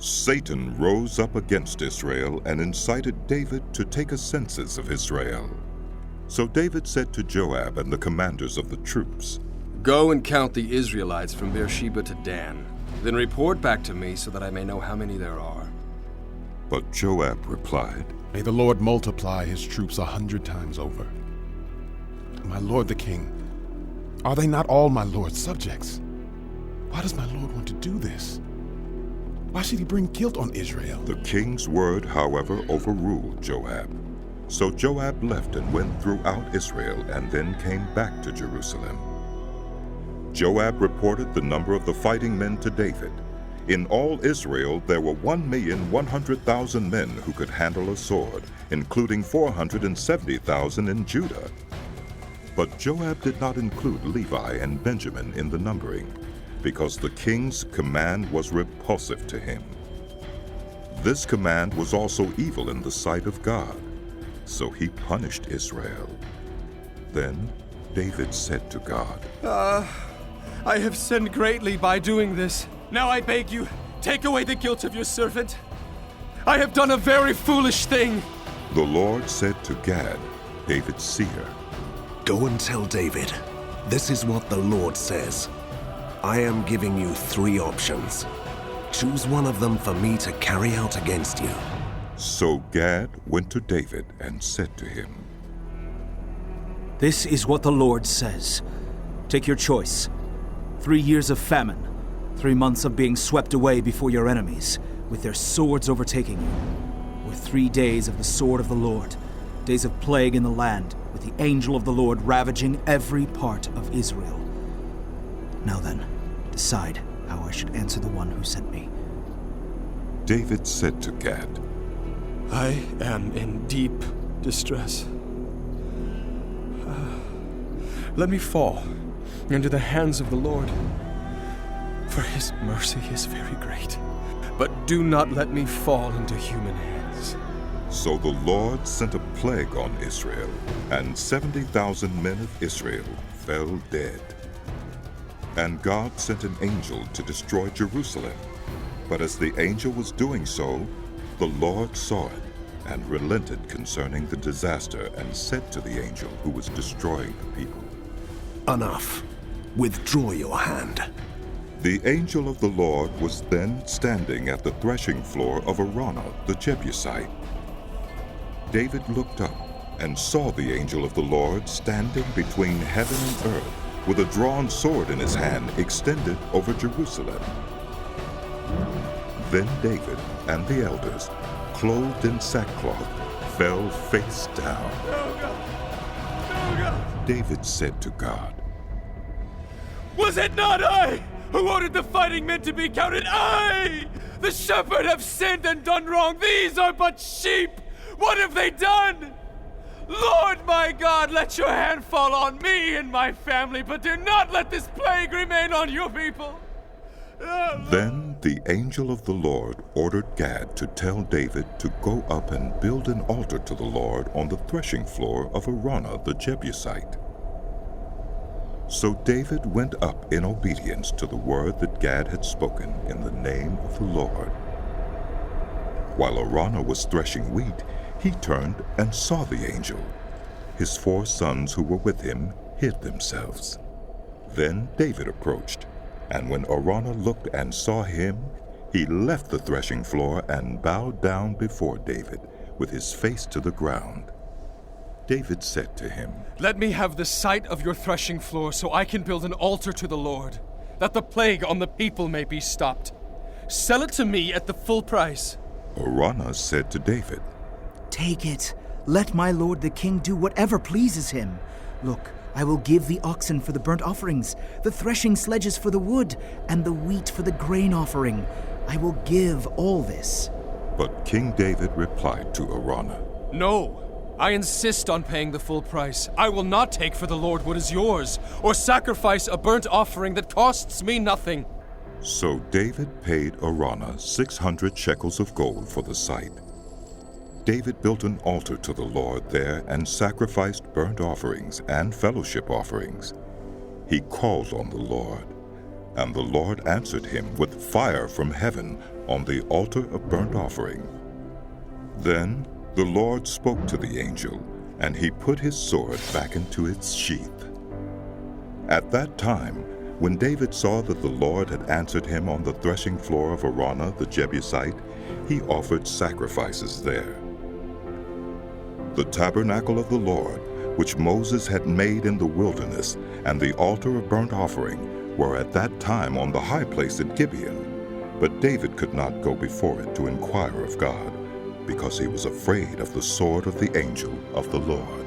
Satan rose up against Israel and incited David to take a census of Israel. So David said to Joab and the commanders of the troops, "Go and count the Israelites from Beersheba to Dan. Then report back to me so that I may know how many there are." But Joab replied, "May the Lord multiply his troops 100 times over. My lord the king, are they not all my lord's subjects? Why does my lord want to do this? Why should he bring guilt on Israel?" The king's word, however, overruled Joab. So Joab left and went throughout Israel and then came back to Jerusalem. Joab reported the number of the fighting men to David. In all Israel there were 1,100,000 men who could handle a sword, including 470,000 in Judah. But Joab did not include Levi and Benjamin in the numbering, because the king's command was repulsive to him. This command was also evil in the sight of God, so he punished Israel. Then David said to God, I have sinned greatly by doing this. Now I beg you, take away the guilt of your servant. I have done a very foolish thing." The Lord said to Gad, David's seer, "Go and tell David, this is what the Lord says. I am giving you 3 options. Choose one of them for me to carry out against you." So Gad went to David and said to him, "This is what the Lord says. Take your choice. 3 years of famine, 3 months of being swept away before your enemies, with their swords overtaking you, or 3 days of the sword of the Lord, days of plague in the land, with the angel of the Lord ravaging every part of Israel. Now then, decide how I should answer the one who sent me." David said to Gad, I am in deep distress. Let me fall into the hands of the Lord, for his mercy is very great. But do not let me fall into human hands. So the Lord sent a plague on Israel, and 70,000 men of Israel fell dead. And God sent an angel to destroy Jerusalem. But as the angel was doing so, the Lord saw it and relented concerning the disaster and said to the angel who was destroying the people, "Enough. Withdraw your hand." The angel of the Lord was then standing at the threshing floor of Araunah the Jebusite. David looked up and saw the angel of the Lord standing between heaven and earth, with a drawn sword in his hand extended over Jerusalem. Then David and the elders, clothed in sackcloth, fell face down. Oh God! Oh God! David said to God, Was it not I who ordered the fighting men to be counted? I, the shepherd, have sinned and done wrong. These are but sheep. What have they done? Lord my God, let your hand fall on me and my family, but do not let this plague remain on your people. Then the angel of the Lord ordered Gad to tell David to go up and build an altar to the Lord on the threshing floor of Araunah the Jebusite. So David went up in obedience to the word that Gad had spoken in the name of the Lord. While Araunah was threshing wheat, he turned and saw the angel. His 4 sons who were with him hid themselves. Then David approached, and when Araunah looked and saw him, he left the threshing floor and bowed down before David, with his face to the ground. David said to him, Let me have the site of your threshing floor so I can build an altar to the Lord, that the plague on the people may be stopped. Sell it to me at the full price. Araunah said to David, Take it. Let my lord the king do whatever pleases him. Look, I will give the oxen for the burnt offerings, the threshing sledges for the wood, and the wheat for the grain offering. I will give all this. But King David replied to Araunah, No, I insist on paying the full price. I will not take for the Lord what is yours, or sacrifice a burnt offering that costs me nothing. So David paid Araunah 600 shekels of gold for the site. David built an altar to the Lord there and sacrificed burnt offerings and fellowship offerings. He called on the Lord. And the Lord answered him with fire from heaven on the altar of burnt offering. Then the Lord spoke to the angel, and he put his sword back into its sheath. At that time, when David saw that the Lord had answered him on the threshing floor of Araunah the Jebusite, he offered sacrifices there. The tabernacle of the Lord, which Moses had made in the wilderness, and the altar of burnt offering were at that time on the high place at Gibeon. But David could not go before it to inquire of God, because he was afraid of the sword of the angel of the Lord.